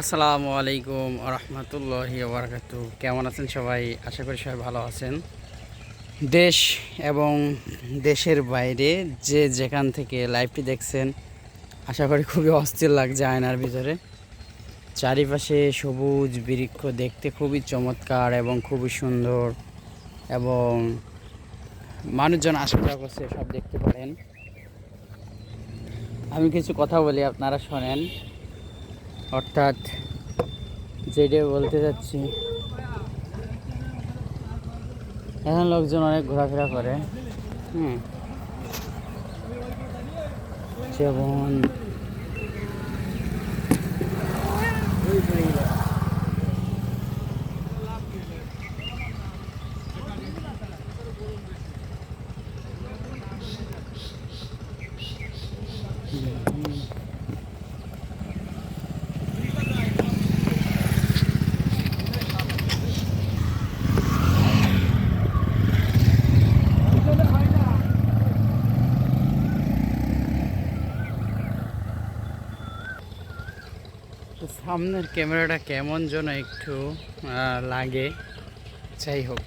আসসালামু আলাইকুম রহমতুল্লাহি ওবরাকাতু। কেমন আছেন সবাই? আশা করি সবাই ভালো আছেন। দেশ এবং দেশের বাইরে যে যেখান থেকে লাইভটি দেখছেন, আশা করি খুবই অস্থির লাগছে আয়নার ভিতরে। চারিপাশে সবুজ বৃক্ষ দেখতে খুবই চমৎকার এবং খুবই সুন্দর, এবং মানুষজন আসা যাওয়া করছে, সব দেখতে পারেন। আমি কিছু কথা বলি, আপনারা শোনেন। অর্থাৎ যেটা বলতে যাচ্ছি, এখন লোকজন অনেক ঘোরাফেরা করে। হুম, যেমন সামনের ক্যামেরাটা কেমন যেন একটু লাগে। যাই হোক,